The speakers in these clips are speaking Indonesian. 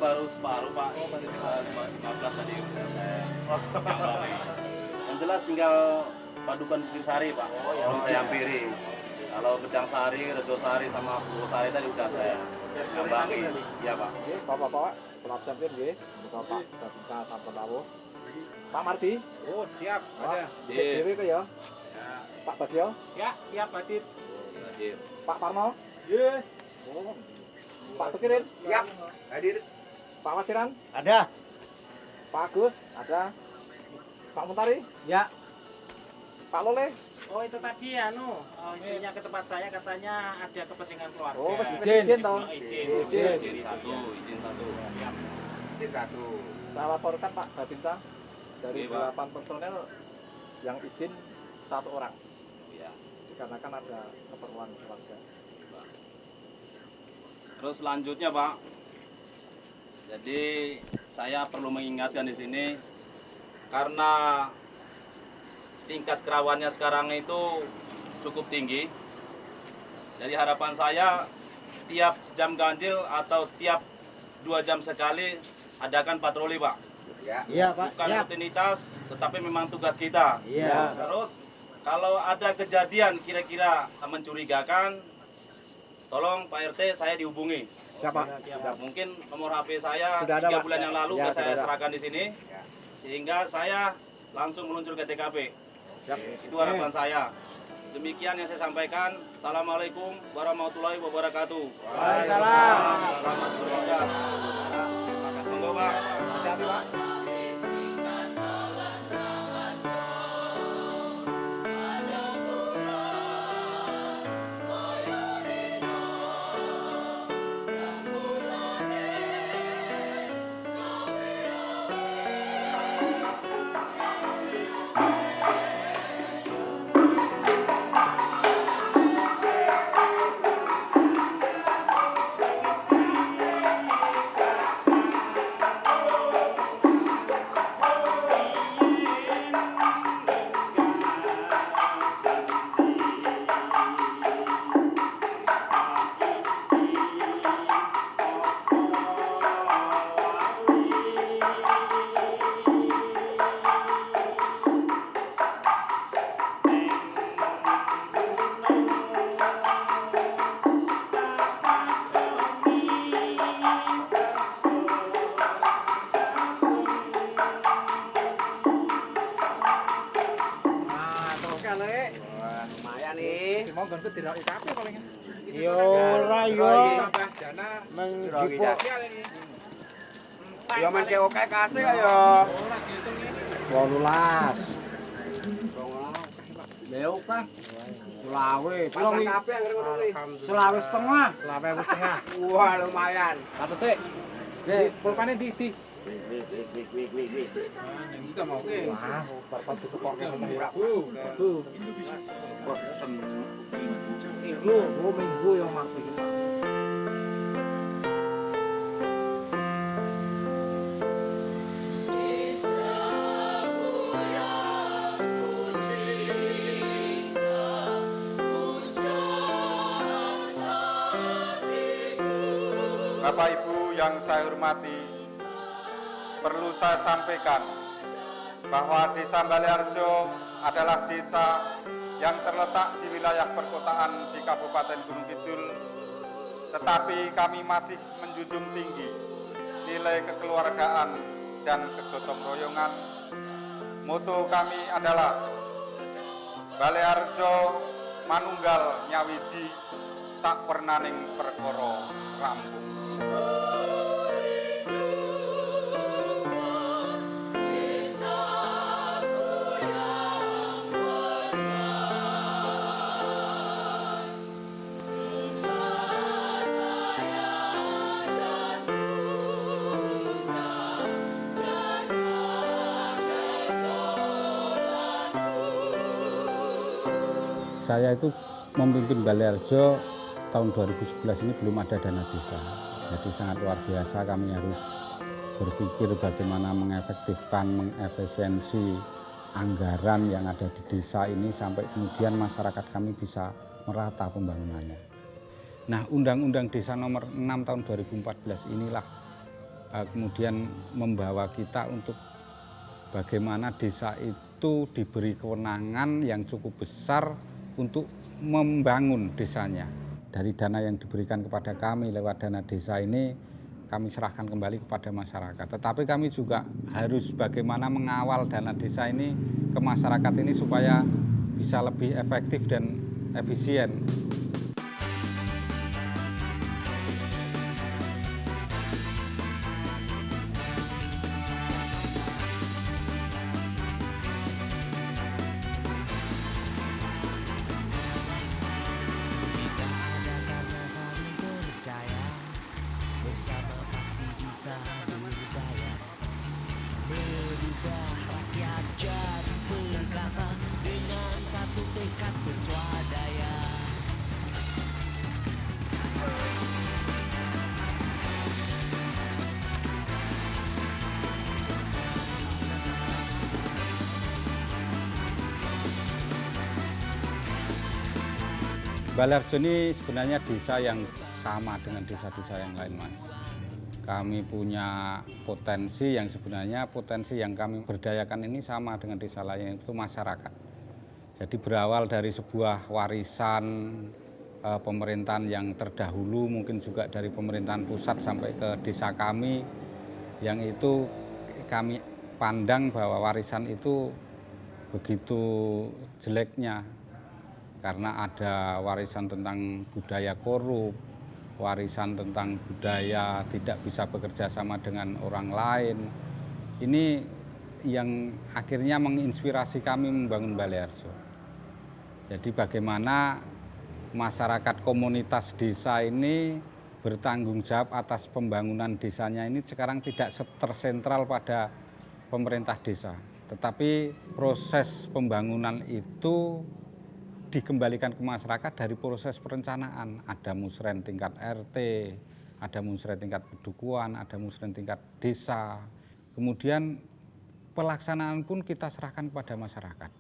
baru separuh Pak. 15 tadi udah saya gambarin. Yang jelas tinggal Padukan Bukit Sari Pak. Belum saya hampiri. Kalau Gedang Sari, Redo Sari sama Pulau Sari tadi udah saya gambarin. Iya Pak. Nggih, Bapak-bapak, Bapak Jamir nggih, Bapak Babinsa sampun rawuh. Pak Mardi, Oh, siap. Ada. dhewe kok ya. Pak Bagio, Ya, siap, Badit. Pak Parno, Nggih. Pak Tukirin, Siap. Hadir. Pak Wasiran, Ada. Pak Agus, ada. Pak Muntari, Ya. Pak Lole. Oh itu tadi istrinya ke tempat saya katanya ada kepentingan keluarga. Oh, wis izin toh. Izin. Izin satu. Sip satu. Saya laporkan Pak Babinsa dari Iya, Pak. 8 personel yang izin 1 orang. Iya. Dikarenakan ada keperluan keluarga. Terus selanjutnya Pak, jadi saya perlu mengingatkan di sini karena tingkat kerawannya sekarang itu cukup tinggi. Jadi harapan saya tiap jam ganjil atau tiap 2 jam sekali adakan patroli Pak. Ya. Iya Pak. Bukan rutinitas, tetapi memang tugas kita. Iya. Terus kalau ada kejadian kira-kira mencurigakan, tolong Pak RT saya dihubungi. Siapa? Mungkin nomor HP saya Sudah ada, 3 Pak. bulan yang lalu Ya, sudah saya sudah ada. serahkan di sini, Ya. sehingga saya langsung meluncur ke TKP. Siap. Itu harapan saya. Demikian yang saya sampaikan. Assalamualaikum warahmatullahi wabarakatuh. Waalaikumsalam. Selamat bertugas. Monggo Pak. Hati-hati Pak. Nah, terus kali. Wah, lumayan nih. Mau ganti tidak IKP palingnya. Yo ora yo. Tambah dana Menjupo. sosial ini. Yo men ke oke kasih ayo. Ora dihitung ini. 18. Leo kan. Selawe. Pasang kabeh yang ngono kuwi. Selawe setengah. Selawe wis tengah. Wah, lumayan. Satu cek. Di pulpane di. Yang kita mau ke. Wah, bapak cukup kok Murah. Wah, minggu yang mati kita. Bapak Ibu yang saya hormati, perlu saya sampaikan bahwa Desa Balearjo adalah desa yang terletak di wilayah perkotaan di Kabupaten Gunung Kidul, tetapi kami masih menjunjung tinggi nilai kekeluargaan dan kegotong royongan. Moto kami adalah Balearjo manunggal nyawiji sak wernaning perkara rampung. Saya itu memimpin Balearjo tahun 2011 ini belum ada dana desa. Jadi sangat luar biasa, kami harus berpikir bagaimana mengefektifkan, mengefisiensi anggaran yang ada di desa ini sampai kemudian masyarakat kami bisa merata pembangunannya. Nah, Undang-Undang Desa Nomor 6 tahun 2014 inilah kemudian membawa kita untuk bagaimana desa itu diberi kewenangan yang cukup besar untuk membangun desanya. Dari dana yang diberikan kepada kami lewat dana desa ini, kami serahkan kembali kepada masyarakat. Tetapi kami juga harus bagaimana mengawal dana desa ini ke masyarakat ini supaya bisa lebih efektif dan efisien. Jika ada kata saling percaya, bersama pasti bisa berdaya. Merubah rakyat jadi perkasa dengan satu tekad berswadaya. Balearjo ini sebenarnya desa yang sama dengan desa-desa yang lain, Mas. Kami punya potensi yang sebenarnya potensi yang kami berdayakan ini sama dengan desa lain, itu masyarakat. Jadi berawal dari sebuah warisan pemerintahan yang terdahulu, mungkin juga dari pemerintahan pusat sampai ke desa kami, yang itu kami pandang bahwa warisan itu begitu jeleknya. Karena ada warisan tentang budaya korup, warisan tentang budaya tidak bisa bekerja sama dengan orang lain. Ini yang akhirnya menginspirasi kami membangun Balearjo. Jadi bagaimana masyarakat komunitas desa ini bertanggung jawab atas pembangunan desanya ini sekarang tidak tersentral pada pemerintah desa. Tetapi proses pembangunan itu dikembalikan ke masyarakat dari proses perencanaan. Ada musren tingkat RT, ada musren tingkat pedukuhan, ada musren tingkat desa. Kemudian pelaksanaan pun kita serahkan kepada masyarakat.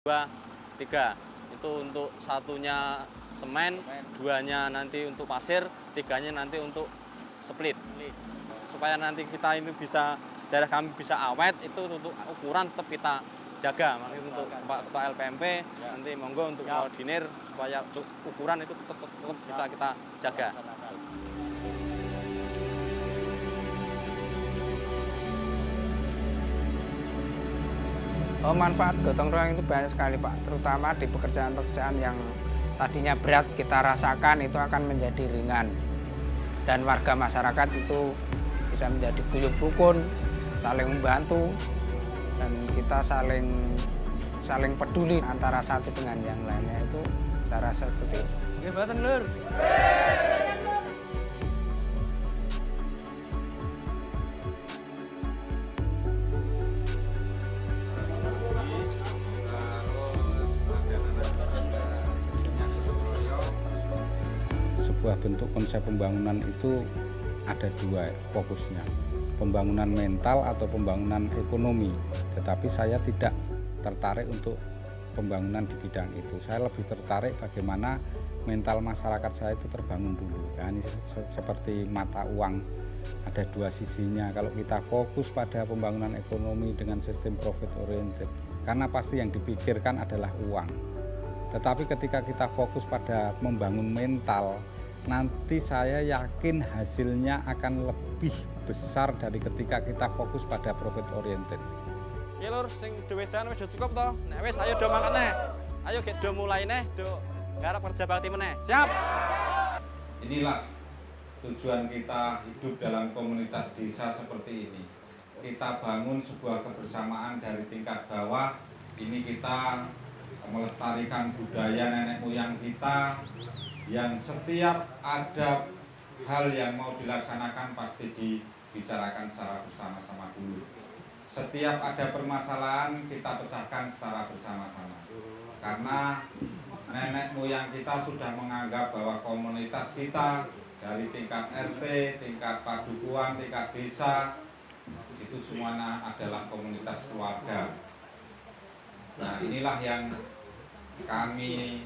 Dua, tiga, itu untuk satunya semen, duanya nanti untuk pasir, tiganya nanti untuk split. Supaya nanti kita ini bisa, daerah kami bisa awet, itu untuk ukuran tetap kita jaga. Makanya untuk Pak Ketua LPMP, nanti monggo untuk koordinir supaya untuk ukuran itu tetap bisa kita jaga. Manfaat gotong royong itu banyak sekali Pak, terutama di pekerjaan-pekerjaan yang tadinya berat kita rasakan itu akan menjadi ringan. Dan warga masyarakat itu bisa menjadi guyup rukun, saling membantu, dan kita saling peduli antara satu dengan yang lainnya itu saya rasa seperti itu. Gimana Lur? bentuk konsep pembangunan itu ada dua fokusnya, pembangunan mental atau pembangunan ekonomi. Tetapi saya tidak tertarik untuk pembangunan di bidang itu. Saya lebih tertarik bagaimana mental masyarakat saya itu terbangun dulu. Nah, ini seperti mata uang, ada dua sisinya. Kalau kita fokus pada pembangunan ekonomi dengan sistem profit oriented, karena pasti yang dipikirkan adalah uang. Tetapi ketika kita fokus pada membangun mental, nanti saya yakin hasilnya akan lebih besar dari ketika kita fokus pada profit oriented. Ya lur, sing duwedan wis cukup to. Nek wis ayo do makan neh. Ayo gek do mulai neh, do garap kerja bakti meneh. Siap. Inilah tujuan kita hidup dalam komunitas desa seperti ini. Kita bangun sebuah kebersamaan dari tingkat bawah. Ini kita melestarikan budaya nenek moyang kita, yang setiap ada hal yang mau dilaksanakan pasti dibicarakan secara bersama-sama dulu. Setiap ada permasalahan kita pecahkan secara bersama-sama. Karena nenek moyang kita sudah menganggap bahwa komunitas kita dari tingkat RT, tingkat padukuhan, tingkat desa, itu semuanya adalah komunitas keluarga. Nah, inilah yang kami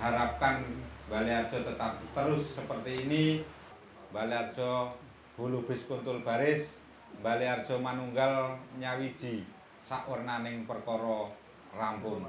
harapkan Balearjo tetap terus seperti ini. Balearjo Hulu Bis Kuntul Baris, Balearjo Manunggal Nyawiji, sawernaning perkara rampung.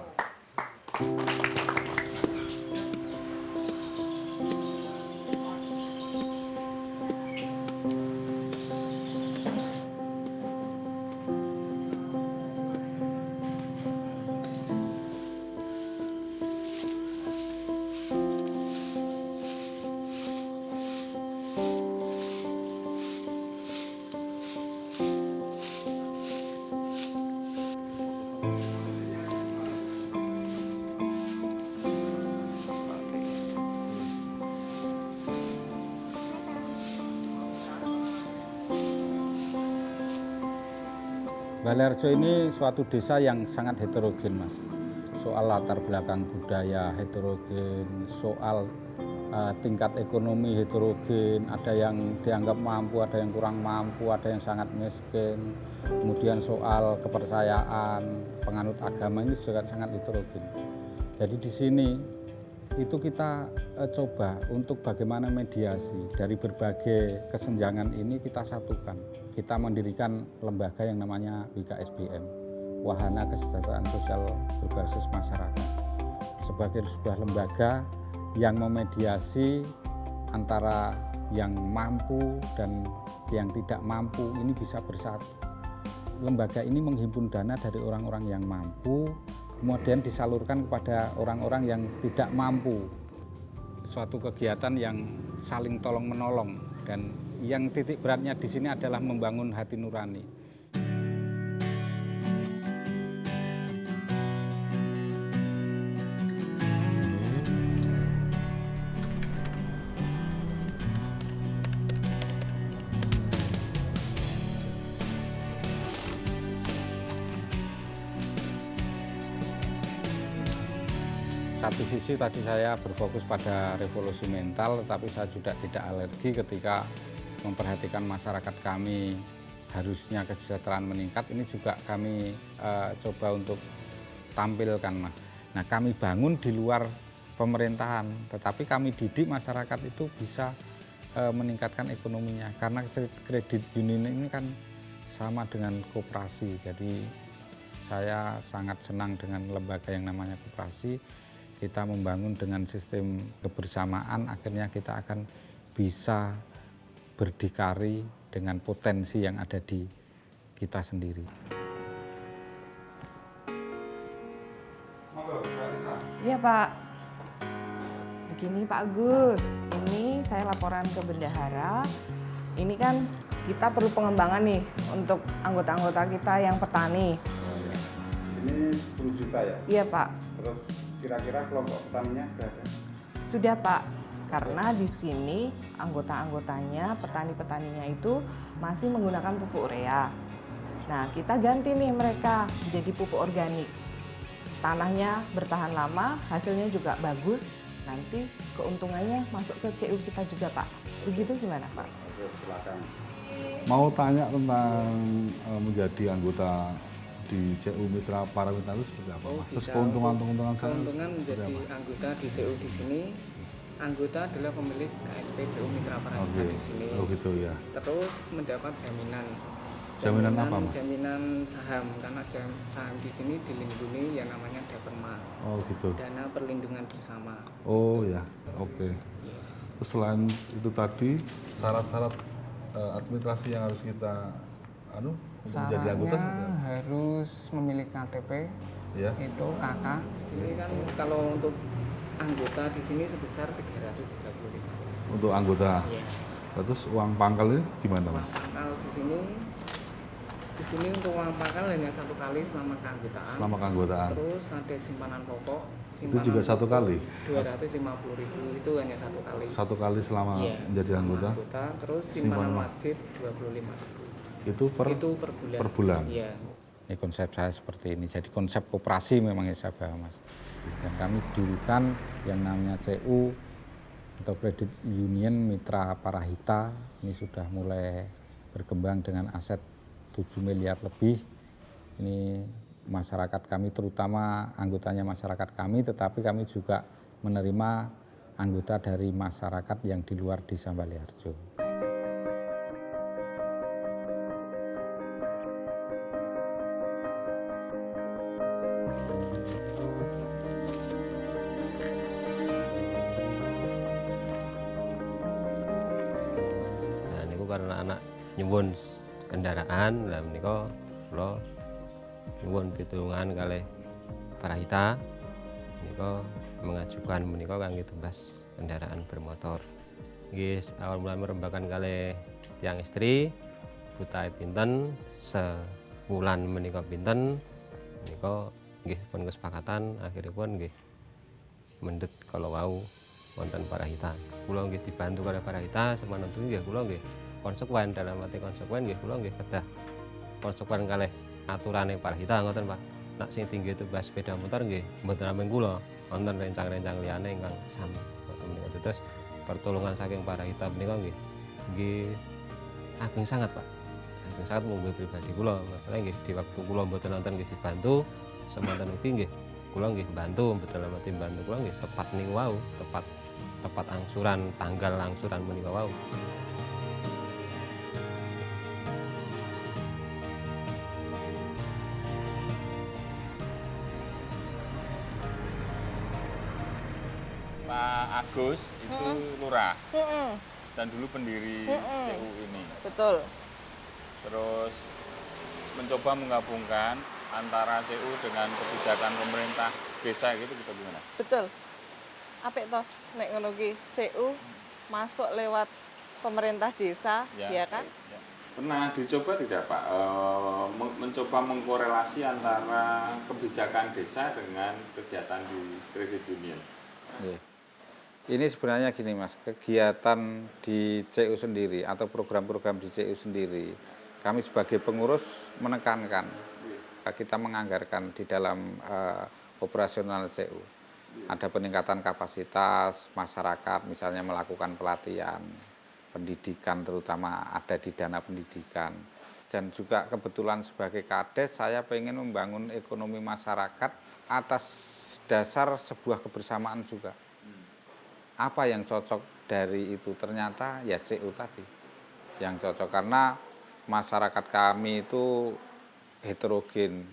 Balearjo ini suatu desa yang sangat heterogen, Mas. Soal latar belakang budaya heterogen, soal tingkat ekonomi heterogen, ada yang dianggap mampu, ada yang kurang mampu, ada yang sangat miskin. Kemudian soal kepercayaan, penganut agama ini juga sangat heterogen. Jadi di sini itu kita coba untuk bagaimana mediasi dari berbagai kesenjangan ini kita satukan. Kita mendirikan lembaga yang namanya WKSBM, Wahana Kesejahteraan Sosial Berbasis Masyarakat, sebagai sebuah lembaga yang memediasi antara yang mampu dan yang tidak mampu ini bisa bersatu. Lembaga ini menghimpun dana dari orang-orang yang mampu, kemudian disalurkan kepada orang-orang yang tidak mampu. Suatu kegiatan yang saling tolong-menolong, dan yang titik beratnya di sini adalah membangun hati nurani. Satu sisi tadi saya berfokus pada revolusi mental, tetapi saya juga tidak alergi ketika memperhatikan masyarakat kami harusnya kesejahteraan meningkat. Ini juga kami coba untuk tampilkan, Mas. Nah, kami bangun di luar pemerintahan, tetapi kami didik masyarakat itu bisa meningkatkan ekonominya. Karena kredit union ini kan sama dengan koperasi, jadi saya sangat senang dengan lembaga yang namanya koperasi. Kita membangun dengan sistem kebersamaan, akhirnya kita akan bisa berdikari dengan potensi yang ada di kita sendiri. Iya Pak. Begini Pak Agus, ini saya laporan ke bendahara. Ini kan kita perlu pengembangan nih untuk anggota-anggota kita yang petani. Ini 10 juta ya? Iya Pak. Terus kira-kira kelompok petaninya berapa? Sudah Pak, karena di sini anggota-anggotanya, petani-petaninya itu masih menggunakan pupuk urea. Nah, kita ganti nih mereka jadi pupuk organik. Tanahnya bertahan lama, hasilnya juga bagus. nanti keuntungannya masuk ke CU kita juga Pak. Begitu gimana Pak? Oke, silakan. Mau tanya tentang menjadi anggota di CU Mitra Parawita itu seperti apa, Mas? Terus keuntungan saya Keuntungan menjadi seperti apa? anggota di CU di sini, anggota adalah pemilik KSP CU Mitra Parawita Oke, di sini. oh gitu ya. Terus mendapat jaminan. Jaminan apa, Mas? Jaminan saham, karena saham di sini dilindungi yang namanya Deperma, Oh gitu. dana perlindungan bersama. Oh ya, oke. Terus selain itu tadi, syarat-syarat administrasi yang harus kita untuk menjadi anggota seperti Syaratnya apa? harus memiliki KTP, Ya. itu KK. Ini kan kalau untuk anggota di sini sebesar 335. Untuk anggota. Iya. Terus uang pangkal ini gimana, Mas? Pangkal di sini untuk uang pangkal hanya 1 kali selama keanggotaan. Selama keanggotaan. Terus ada simpanan pokok. Itu juga 1 kali? 250.000 itu hanya 1 kali. 1 kali selama Iya, menjadi selama anggota. Terus simpanan wajib 25.000. Itu per bulan. per bulan. Iya. Ini konsep saya seperti ini. Jadi konsep koperasi memang yang saya bahas, Mas. Dan kami dirikan yang namanya CU atau Credit Union Mitra Parahita. Ini sudah mulai berkembang dengan aset 7 miliar lebih. Ini masyarakat kami, terutama anggotanya masyarakat kami, tetapi kami juga menerima anggota dari masyarakat yang di luar Desa Baleharjo. Nah, niku karena anak nyuwun kendaraan, lah menika kula nyuwun pitulungan kalih Parahita menika mengajukan menika kangge tumbas kendaraan bermotor. Nggih awal mula merembakan kalih tiyang istri butahe pinten, sebulan menika pinten, menika nggih pun kesepakatan akhiripun nggih mendhet kalau wau wonten Parahita. Kula nggih dibantu kalih Parahita semanten nggih kula nggih konsekuen, dalam arti konsekuen nggih kula nggih kedah konsekuen kalih aturane Parahita ngoten Pak. Nak sing tinggi tumbas sepeda motor nggih mboten namung kula, wonten rencang-rencang liyane ingkang sami ngoten menika. Terus pertolongan saking Parahita menika nggih ageng sangat Pak. Ageng sangat munggo pribadi kula. Masalah nggih di waktu kula mboten wonten nggih dibantu, semanten ugi nggih kula nggih bantu, dalam arti bantu kula nggih tepat niku wau, tepat angsuran, tanggal angsuran menika wau. Pak Agus itu lurah dan dulu pendiri CU ini. Betul. Terus mencoba menggabungkan antara CU dengan kebijakan pemerintah desa gitu gimana? Betul. Apik toh nek ngono ki CU masuk lewat pemerintah desa, ya kan? Ya. Pernah dicoba tidak Pak mencoba mengkorelasi antara kebijakan desa dengan kegiatan di Credit Union? Ini sebenarnya gini Mas, kegiatan di CU sendiri atau program-program di CU sendiri, kami sebagai pengurus menekankan, kita menganggarkan di dalam operasional CU. Ada peningkatan kapasitas masyarakat, misalnya melakukan pelatihan, pendidikan terutama ada di dana pendidikan. Dan juga kebetulan sebagai kades, saya ingin membangun ekonomi masyarakat atas dasar sebuah kebersamaan juga. Apa yang cocok dari itu? Ternyata ya CU tadi yang cocok, karena masyarakat kami itu heterogen,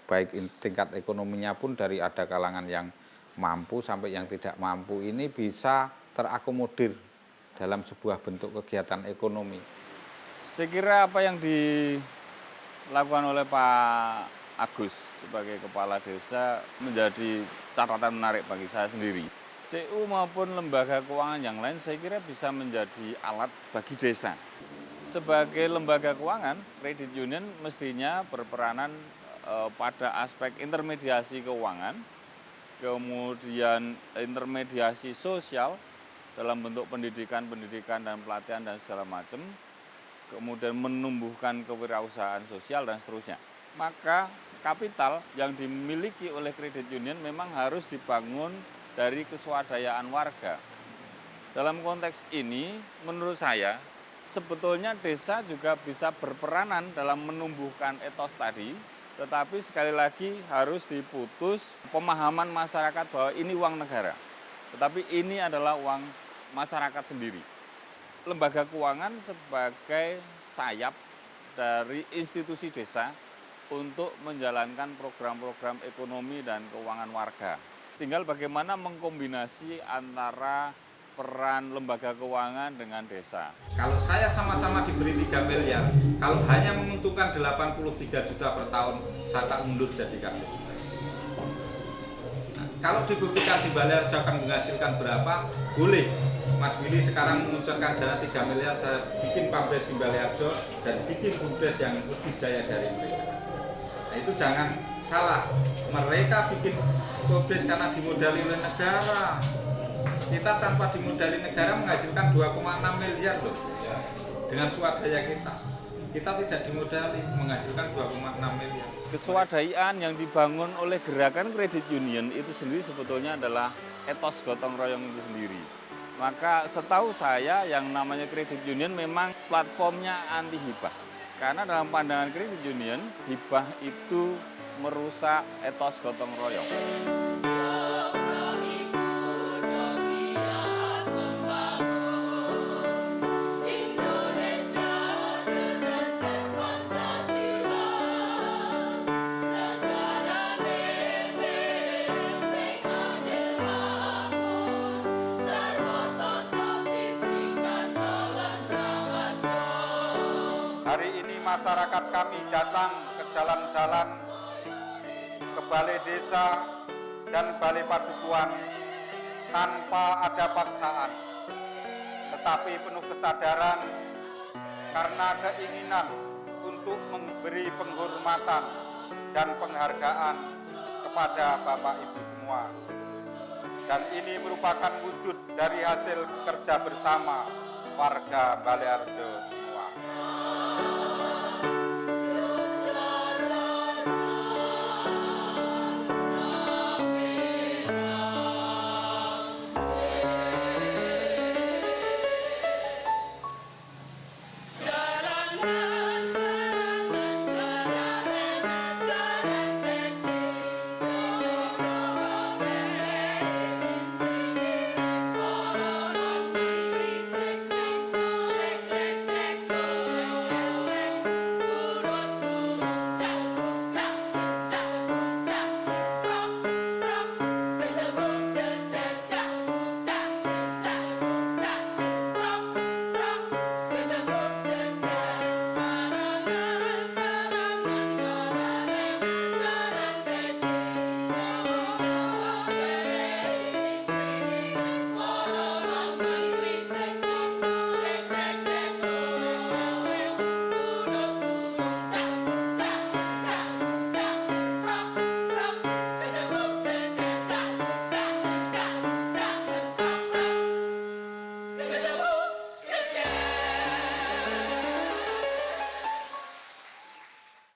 baik tingkat ekonominya pun dari ada kalangan yang mampu sampai yang tidak mampu, ini bisa terakomodir dalam sebuah bentuk kegiatan ekonomi. Saya kira apa yang dilakukan oleh Pak Agus sebagai kepala desa menjadi catatan menarik bagi saya sendiri. CU maupun lembaga keuangan yang lain saya kira bisa menjadi alat bagi desa. Sebagai lembaga keuangan, Credit Union mestinya berperanan pada aspek intermediasi keuangan, kemudian intermediasi sosial dalam bentuk pendidikan dan pelatihan dan segala macam, kemudian menumbuhkan kewirausahaan sosial dan seterusnya. Maka kapital yang dimiliki oleh Credit Union memang harus dibangun dari keswadayaan warga. Dalam konteks ini, menurut saya, sebetulnya desa juga bisa berperanan dalam menumbuhkan etos tadi, tetapi sekali lagi harus diputus pemahaman masyarakat bahwa ini uang negara. Tetapi ini adalah uang masyarakat sendiri. Lembaga keuangan sebagai sayap dari institusi desa untuk menjalankan program-program ekonomi dan keuangan warga. Tinggal bagaimana mengkombinasi antara peran lembaga keuangan dengan desa. Kalau saya sama-sama diberi 3 miliar, kalau hanya menguntungkan 83 juta per tahun, saya tak mundur jadi kadis. Nah, kalau dibuktikan di Balai Arjo akan menghasilkan berapa, boleh. Mas Willy sekarang mengucurkan dana 3 miliar, saya bikin pabrik di Balai Arjo dan bikin bumdes yang lebih jaya dari mereka. Nah, itu jangan salah, mereka bikin bumdes karena dimodali oleh negara. Kita tanpa dimodali negara menghasilkan 2,6 miliar loh, dengan swadaya kita. Kita tidak dimodali menghasilkan 2,6 miliar. Keswadayaan yang dibangun oleh gerakan kredit union itu sendiri sebetulnya adalah etos gotong royong itu sendiri. Maka setahu saya yang namanya kredit union memang platformnya anti hibah. Karena dalam pandangan kredit union, hibah itu merusak etos gotong royong. Hari ini masyarakat kami datang ke jalan-jalan, ke balai desa dan balai padukuan tanpa ada paksaan, tetapi penuh kesadaran karena keinginan untuk memberi penghormatan dan penghargaan kepada Bapak Ibu semua. Dan ini merupakan wujud dari hasil kerja bersama warga Balai Arjo.